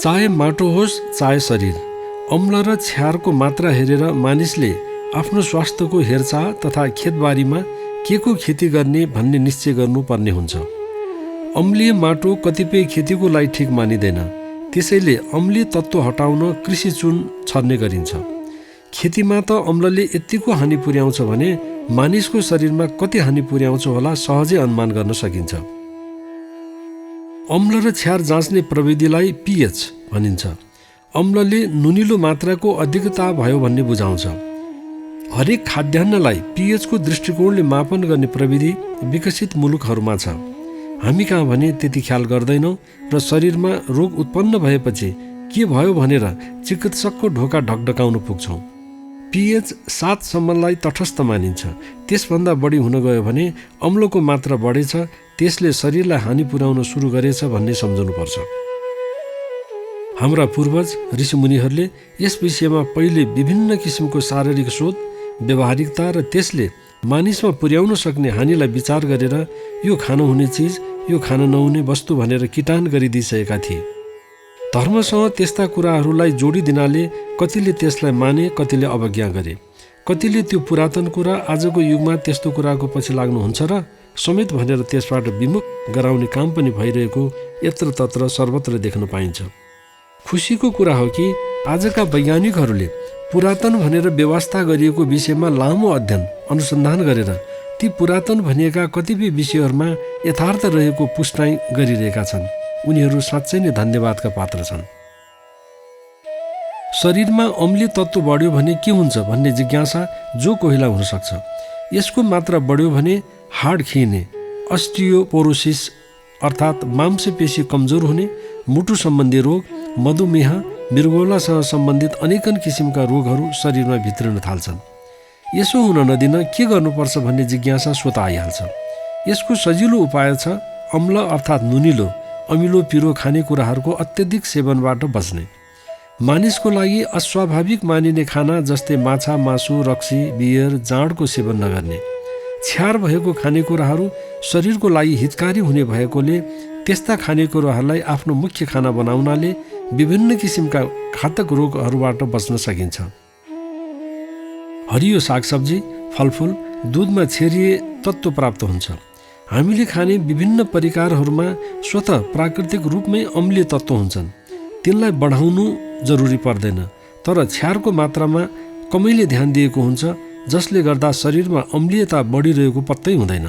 चाहे माटो होस् चाहे शरीर, अम्ल र क्षारको मात्रा हेरेर मानिसले आफ्नो स्वास्थ्यको हेरचाह तथा खेतबारीमा के को खेती गर्ने भन्ने निश्चय गर्नुपर्ने हुन्छ। अम्लीय माटो कतिपय खेतीको लागि ठिक मानिँदैन, त्यसैले अम्लीय तत्त्व हटाउन कृषि चुन छर्ने गरिन्छ। खेतीमा त अम्लले यतिको हानि पुर्याउँछ भने मानिसको शरीरमा कति हानि पुर्याउँछ होला सहजै अनुमान गर्न सकिन्छ। अम्ल र क्षार जाँच्ने प्रविधिलाई पीएच भनिन्छ। अम्लले नुनिलो मात्राको अधिकता भयो भन्ने बुझाउँछ। हरेक खाद्यान्नलाई पीएचको दृष्टिकोणले मापन गर्ने प्रविधि विकसित मुलुकहरूमा छ। हामी कहाँ भने त्यति ख्याल गर्दैनौँ र शरीरमा रोग उत्पन्न भएपछि के भयो भनेर चिकित्सकको ढोका ढकढकाउन पुग्छौँ। पीएच 7 सम्मलाई तटस्थ मानिन्छ। त्यसभन्दा बढी हुन गयो भने अम्लको मात्रा बढेछ, त्यसले शरीरलाई हानि पुर्याउन सुरु गरेछ भन्ने सम्झनुपर्छ। हाम्रा पूर्वज ऋषिमुनिहरूले यस विषयमा पहिले विभिन्न किसिमको शारीरिक शोध, व्यावहारिकता र त्यसले मानिसमा पुर्याउन सक्ने हानिलाई विचार गरेर यो खान हुने चिज, यो खान नहुने वस्तु भनेर किटान गरिदिइसकेका थिए। धर्मसँग त्यस्ता कुराहरूलाई जोडिदिनाले कतिले त्यसलाई माने, कतिले अवज्ञा गरे। कतिले त्यो पुरातन कुरा आजको युगमा त्यस्तो कुराको पछि लाग्नुहुन्छ र समेत भनेर त्यसबाट विमुख गराउने काम पनि भइरहेको यत्रतत्र सर्वत्र देख्न पाइन्छ। खुसीको कुरा हो कि आजका वैज्ञानिकहरूले पुरातन भनेर व्यवस्था गरिएको विषयमा लामो अध्ययन अनुसन्धान गरेर ती पुरातन भनिएका कतिपय विषयहरूमा यथार्थ रहेको पुष्टाइ गरिरहेका छन्। उनीहरू साँच्चै नै धन्यवादका पात्र छन्। शरीरमा अम्लीय तत्त्व बढ्यो भने के हुन्छ भन्ने जिज्ञासा जो कोहीलाई हुन सक्छ। यसको मात्रा बढ्यो भने हाड खिने, अस्टियोपोरोसिस अर्थात् मांसपेशी कमजोर हुने, मुटु सम्बन्धी रोग, मधुमेह, मृगौलासँग सम्बन्धित अनेकन किसिमका रोगहरू शरीरमा भित्रिन थाल्छन्। यसो हुन नदिन के गर्नुपर्छ भन्ने जिज्ञासा स्वतः आइहाल्छ। यसको सजिलो उपाय छ अम्ल अर्थात् नुनिलो, अमिलो पिरो खानेकुराहरूको अत्यधिक सेवनबाट बच्ने। मानिसको लागि अस्वाभाविक मानिने खाना जस्तै माछा, मासु, रक्सी, बियर, जाँडको सेवन नगर्ने। क्षार भएको खानेकुराहरू शरीरको लागि हितकारी हुने भएकोले त्यस्ता खानेकुराहरूलाई आफ्नो मुख्य खाना बनाउनाले विभिन्न किसिमका घातक रोगहरूबाट बच्न सकिन्छ। हरियो सागसब्जी, फलफुल, दुधमा क्षारीय तत्त्व प्राप्त हुन्छ। हामीले खाने विभिन्न परिकारहरूमा स्वतः प्राकृतिक रूपमै अम्लीय तत्त्व हुन्छन्। तिनलाई बढाउनु जरुरी पर्दैन, तर क्षारको मात्रामा कमैले ध्यान दिएको हुन्छ, जसले गर्दा शरीरमा अम्लीयता बढिरहेको पत्तै हुँदैन।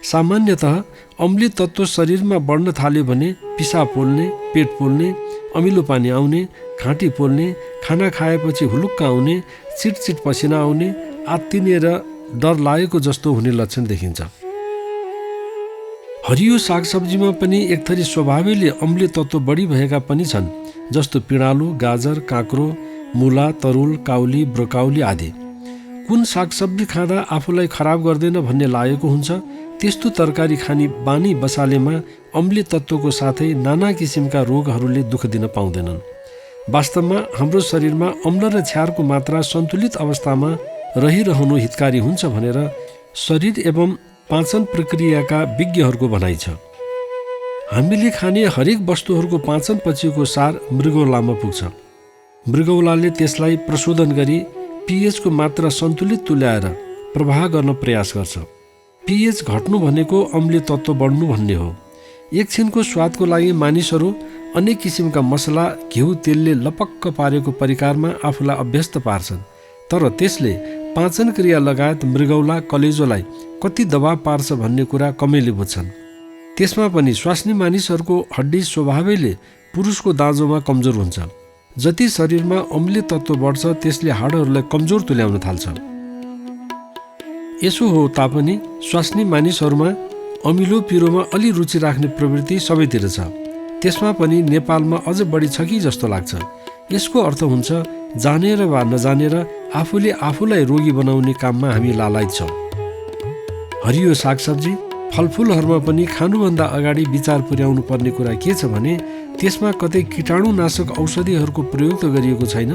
सामान्यतः अम्लीय तत्त्व शरीरमा बढ्न थाल्यो भने पिसाब पोल्ने, पेट पोल्ने, अमिलो पानी आउने, घाँटी पोल्ने, खाना खाएपछि हुलुक्क आउने, चिटचिट पसिना आउने, आत्तिने र डर लागेको जस्तो हुने लक्षण देखिन्छ। हरियो सागसब्जीमा पनि एक थरी स्वभावैले अम्लीय तत्त्व बढी भएका पनि छन्, जस्तो पिँडालु, गाजर, काँक्रो, मुला, तरुल, काउली, ब्रोकाउली आदि। कुन सागसब्जी खाँदा आफूलाई खराब गर्दैन भन्ने लागेको हुन्छ, त्यस्तो तरकारी खानी बानी बसालेमा अम्लीय तत्त्वको साथै नाना किसिमका रोगहरूले दुःख दिन पाउँदैनन्। वास्तवमा हाम्रो शरीरमा अम्ल र क्षारको मात्रा सन्तुलित अवस्थामा रहिरहनु हितकारी हुन्छ भनेर शरीर एवं पाचन प्रक्रियाका विज्ञहरूको भनाइ छ। हामीले खाने हरेक वस्तुहरूको पाचन पछिको सार मृगौलामा पुग्छ। मृगौलाले त्यसलाई प्रशोधन गरी पीएचको मात्रा सन्तुलित तुल्याएर प्रवाह गर्न प्रयास गर्छ। पीएच घट्नु भनेको अम्लीय तत्त्व बढ्नु भन्ने हो। एकछिनको स्वादको लागि मानिसहरू अनेक किसिमका मसला, घिउ, तेलले लपक्क पारेको परिकारमा आफूलाई अभ्यस्त पार्छन्, तर त्यसले पाचन क्रिया लगायत मृगौला, कलेजोलाई कति दबाव पार्छ भन्ने कुरा कमैले बुझ्छन्। त्यसमा पनि स्वास्नी मानिसहरूको हड्डी स्वभावैले पुरुषको दाँजोमा कमजोर हुन्छ। जति शरीरमा अम्लीय तत्त्व बढ्छ त्यसले हाडहरूलाई कमजोर तुल्याउन थाल्छ। यसो हो तापनि स्वास्नी मानिसहरूमा अमिलो पिरोमा अलि रुचि राख्ने प्रवृत्ति सबैतिर छ। त्यसमा पनि नेपालमा अझ बढी छ कि जस्तो लाग्छ। यसको अर्थ हुन्छ जानेर वा नजानेर आफूले आफूलाई रोगी बनाउने काममा हामी लालायत छौँ। हरियो सागसब्जी, फलफुलहरूमा पनि खानुभन्दा अगाडि विचार पुर्याउनु पर्ने कुरा के छ भने त्यसमा कतै कीटाणुनाशक औषधिहरूको प्रयोग त गरिएको छैन।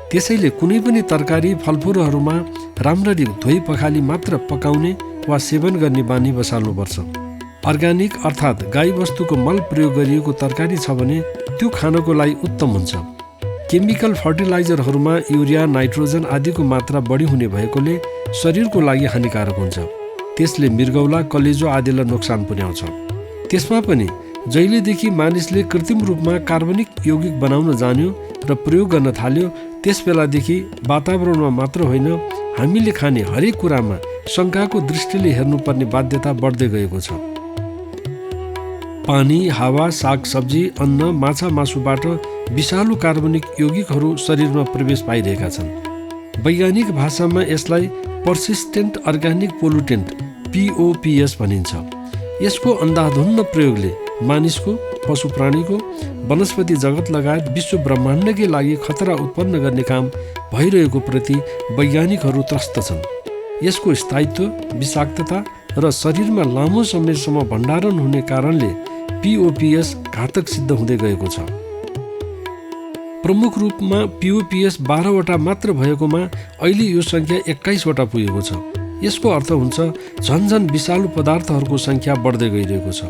त्यसैले कुनै पनि तरकारी, फलफुलहरूमा राम्ररी धोइ पखाली मात्र पकाउने वा सेवन गर्ने बानी बसाल्नुपर्छ। अर्ग्यानिक अर्थात् गाई वस्तुको मल प्रयोग गरिएको तरकारी छ भने त्यो खानको लागि उत्तम हुन्छ। केमिकल फर्टिलाइजरहरूमा युरिया, नाइट्रोजन आदिको मात्रा बढी हुने भएकोले शरीरको लागि हानिकारक हुन्छ। त्यसले मृगौला, कलेजो आदिलाई नोक्सान पुर्याउँछ। त्यसमा पनि जहिलेदेखि मानिसले कृत्रिम रूपमा कार्बनिक यौगिक बनाउन जान्यो र प्रयोग गर्न थाल्यो, त्यस बेलादेखि वातावरणमा मात्र होइन, हामीले खाने हरेक कुरामा शङ्काको दृष्टिले हेर्नुपर्ने बाध्यता बढ्दै गएको छ। पानी, हावा, सागसब्जी, अन्न, माछा मासुबाट विषालु कार्बनिक यौगिकहरू शरीरमा प्रवेश पाइरहेका छन्। वैज्ञानिक भाषामा यसलाई पर्सिस्टेन्ट अर्ग्यानिक पोल्युटेन्ट POPS भनिन्छ। यसको अन्धाधुन्ध प्रयोगले मानिसको, पशु प्राणीको, वनस्पति जगत लगायत विश्व ब्रह्माण्डकै लागि खतरा उत्पन्न गर्ने काम भइरहेको प्रति वैज्ञानिकहरू त्रस्त छन्। यसको स्थायित्व, विषाक्तता र शरीरमा लामो समयसम्म भण्डारण हुने कारणले POPS घातक सिद्ध हुँदै गएको छ। प्रमुख रूपमा POPS 12 वटा मात्र भएकोमा अहिले यो सङ्ख्या 21 वटा पुगेको छ। यसको अर्थ हुन्छ झन्झन विषालु पदार्थहरूको सङ्ख्या बढ्दै गइरहेको छ।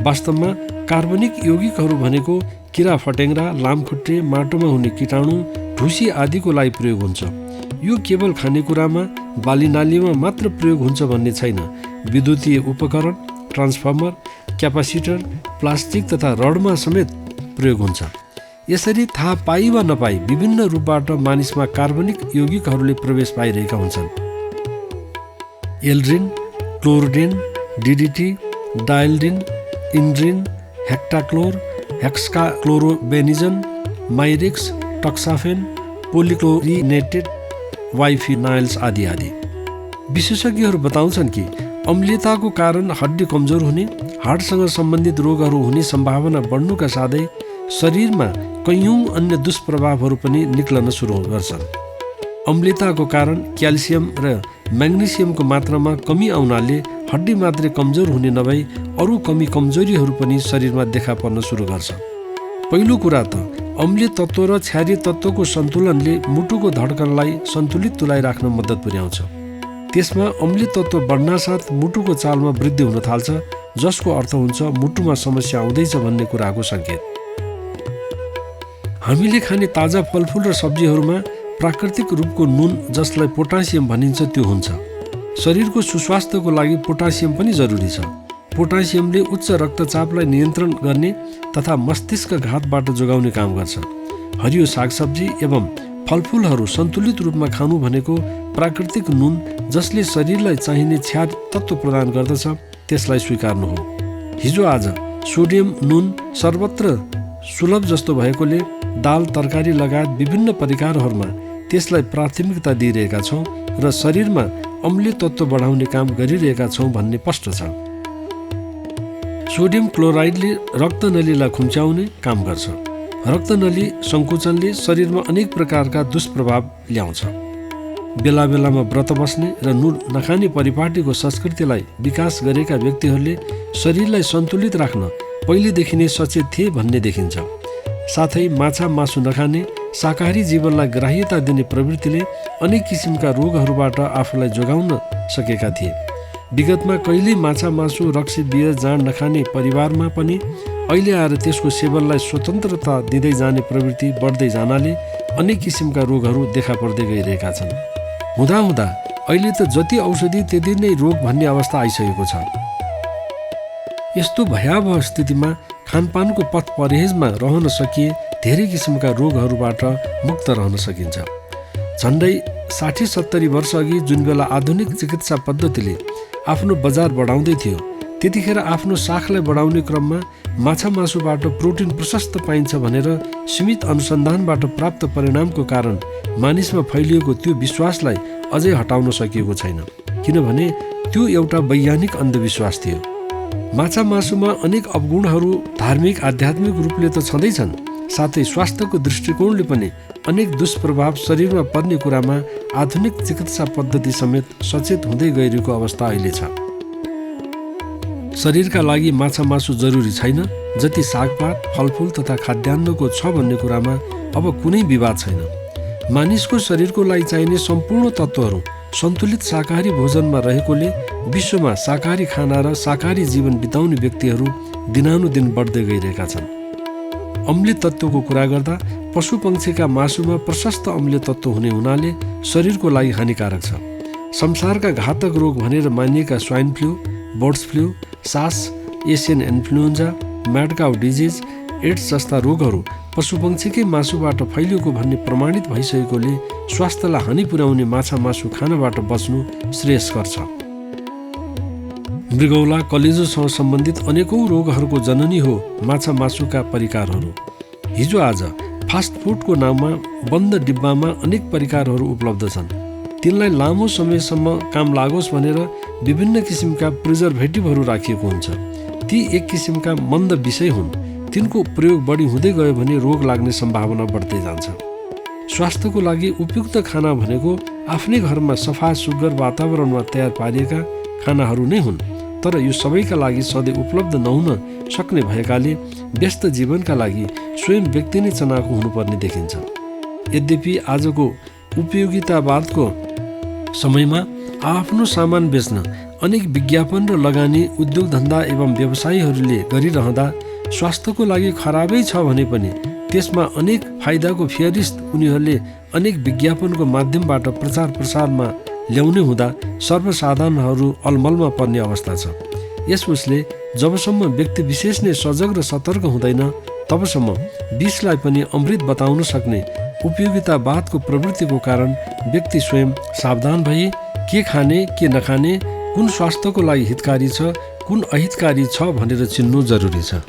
वास्तवमा कार्बनिक यौगिकहरू भनेको किरा फटेङ्ग्रा, लामखुट्टे, माटोमा हुने कीटाणु, ढुसी आदिको लागि प्रयोग हुन्छ। यो केवल खानेकुरामा, बालीनालीमा मात्र प्रयोग हुन्छ भन्ने छैन। विद्युतीय उपकरण, ट्रान्सफर्मर, क्यापासिटर, प्लास्टिक तथा रडमा समेत प्रयोग हुन्छ। यसरी थाहा पाई वा नपाई विभिन्न रूपबाट मानिसमा कार्बनिक यौगिकहरूले प्रवेश पाइरहेका हुन्छन्। एल्ड्रिन, क्लोरोडेन, DDT, डायल्डिन, इन्ड्रिन, हेक्टाक्लोर, हेक्साक्लोरोबेनिजन, माइरेक्स, टक्साफेन, पोलिक्लोरिनेटेड वाइफिनाइल्स आदि आदि। विशेषज्ञहरू बताउँछन् कि अम्लीयताको कारण हड्डी कमजोर हुने, हार्टसँग सम्बन्धित रोगहरू हुने सम्भावना बढ्नुका साथै शरीरमा कैयौँ अन्य दुष्प्रभावहरू पनि निक्लन सुरु गर्छन्। अम्लीयताको कारण क्याल्सियम र म्याग्नेसियमको मात्रामा कमी आउनाले हड्डी मात्रै कमजोर हुने नभई अरू कमजोरीहरू पनि शरीरमा देखा पर्न सुरु गर्छ। पहिलो कुरा त अम्लीय तत्त्व र क्षारीय तत्त्वको सन्तुलनले मुटुको धड्कनलाई सन्तुलित तुल्याइराख्न मद्दत पुर्याउँछ। त्यसमा अम्लीय तत्त्व बढ्नासाथ मुटुको चालमा वृद्धि हुन थाल्छ, जसको अर्थ हुन्छ मुटुमा समस्या आउँदैछ भन्ने कुराको सङ्केत। हामीले खाने ताजा फलफुल र सब्जीहरूमा प्राकृतिक रूपको नुन, जसलाई पोटासियम भनिन्छ, त्यो हुन्छ। शरीरको सुस्वास्थ्यको लागि पोटासियम पनि जरुरी छ। पोटासियमले उच्च रक्तचापलाई नियन्त्रण गर्ने तथा मस्तिष्कघातबाट जोगाउने काम गर्छ। हरियो सागसब्जी एवं फलफुलहरू सन्तुलित रूपमा खानु भनेको प्राकृतिक नुन, जसले शरीरलाई चाहिने क्षार तत्त्व प्रदान गर्दछ, त्यसलाई स्वीकार्नु हो। हिजो आज सोडियम नुन सर्वत्र सुलभ जस्तो भएकोले दाल, तरकारी लगायत विभिन्न परिकारहरूमा त्यसलाई प्राथमिकता दिइरहेका छौँ र शरीरमा अम्लीय तत्त्व बढाउने काम गरिरहेका छौँ भन्ने स्पष्ट छ। सोडियम क्लोराइडले रक्तनलीलाई खुम्च्याउने काम गर्छ। रक्तनली सङ्कुचनले शरीरमा अनेक प्रकारका दुष्प्रभाव ल्याउँछ। बेला बेलामा व्रत बस्ने र नुन नखाने परिपाटीको संस्कृतिलाई विकास गरेका व्यक्तिहरूले शरीरलाई सन्तुलित राख्न पहिलेदेखि नै सचेत थिए भन्ने देखिन्छ। साथै माछा मासु नखाने, शाकाहारी जीवनलाई ग्राह्यता दिने प्रवृत्तिले अनेक किसिमका रोगहरूबाट आफूलाई जोगाउन सकेका थिए। विगतमा कहिल्यै माछा मासु, रक्सी, बियर, जाँड नखाने परिवारमा पनि अहिले आएर त्यसको सेवनलाई स्वतन्त्रता दिँदै जाने प्रवृत्ति बढ्दै जानाले अनेक किसिमका रोगहरू देखा पर्दै गइरहेका छन्। हुँदाहुँदा अहिले त जति औषधि त्यति नै रोग भन्ने अवस्था आइसकेको छ। यस्तो भयावह स्थितिमा खानपानको पथ परहेजमा रहन सकिए धेरै किसिमका रोगहरूबाट मुक्त रहन सकिन्छ। झन्डै 60-70 वर्ष अघि जुन बेला आधुनिक चिकित्सा पद्धतिले आफ्नो बजार बढाउँदै थियो, त्यतिखेर आफ्नो साखलाई बढाउने क्रममा माछा मासुबाट प्रोटिन प्रशस्त पाइन्छ भनेर सीमित अनुसन्धानबाट प्राप्त परिणामको कारण मानिसमा फैलिएको त्यो विश्वासलाई अझै हटाउन सकिएको छैन, किनभने त्यो एउटा वैज्ञानिक अन्धविश्वास थियो। माछा मासुमा अनेक अवगुणहरू धार्मिक, आध्यात्मिक रूपले त छँदैछन्, साथै स्वास्थ्यको दृष्टिकोणले पनि अनेक दुष्प्रभाव शरीरमा पर्ने कुरामा आधुनिक चिकित्सा पद्धति समेत सचेत हुँदै गइरहेको अवस्था अहिले छ। शरीरका लागि माछा मासु जरुरी छैन जति सागपात, फलफुल तथा खाद्यान्नको छ भन्ने कुरामा अब कुनै विवाद छैन। मानिसको शरीरको लागि चाहिने सम्पूर्ण तत्त्वहरू सन्तुलित शाकाहारी भोजनमा रहेकोले विश्वमा शाकाहारी खाना र शाकाहारी जीवन बिताउने व्यक्तिहरू दिनानुदिन बढ्दै गइरहेका छन्। अम्लीय तत्त्वको कुरा गर्दा पशुपक्षीका मासुमा प्रशस्त अम्लीय तत्त्व हुने हुनाले शरीरको लागि हानिकारक छ। संसारका घातक रोग भनेर मानिएका स्वाइन फ्लू, बर्ड्स फ्लू, सास, Asian influenza, mad cow disease, AIDS जस्ता रोगहरू पशुपक्षीकै मासुबाट फैलिएको भन्ने प्रमाणित भइसकेकोले स्वास्थ्यलाई हानि पुर्याउने माछा मासु खानबाट बच्नु श्रेयस्कर छ। मृगौला, कलेजोसँग सम्बन्धित अनेकौं रोगहरूको जननी हो माछा मासुका परिकारहरू। हिजो आज फास्ट फुडको नाममा बन्द डिब्बामा अनेक परिकारहरू उपलब्ध छन्। तिनलाई लामो समयसम्म काम लागोस् भनेर विभिन्न किसिमका प्रिजर्भेटिभहरू राखिएको हुन्छ। ती एक किसिमका मन्द विषय हुन्। तिनको प्रयोग बढी हुँदै गयो भने रोग लाग्ने सम्भावना बढ्दै जान्छ। स्वास्थ्यको लागि उपयुक्त खाना भनेको आफ्नै घरमा सफा सुग्घर वातावरणमा तयार पारिएका खानाहरू नै हुन्। तर यो सबैका लागि सधैँ उपलब्ध नहुन सक्ने भएकाले व्यस्त जीवनका लागि स्वयं व्यक्ति नै चनाखो हुनुपर्ने देखिन्छ। यद्यपि आजको उपयोगितावादको समयमा आफ्नो सामान बेच्न अनेक विज्ञापन र लगानी उद्योग धन्दा एवं व्यवसायीहरूले गरिरहँदा स्वास्थ्यको लागि खराबै छ भने पनि त्यसमा अनेक फाइदाको फेरिस्त उनीहरूले अनेक विज्ञापनको माध्यमबाट प्रचार प्रसारमा ल्याउने हुँदा सर्वसाधारणहरू अलमलमा पर्ने अवस्था छ। यस उसले जबसम्म व्यक्ति विशेष नै सजग र सतर्क हुँदैन तबसम्म विषलाई पनि अमृत बताउन सक्ने उपयोगितावादको प्रवृत्तिको कारण व्यक्ति स्वयं सावधान भई के खाने के नखाने, कुन स्वास्थ्यको लागि हितकारी छ कुन अहितकारी छ भनेर चिन्नु जरुरी छ।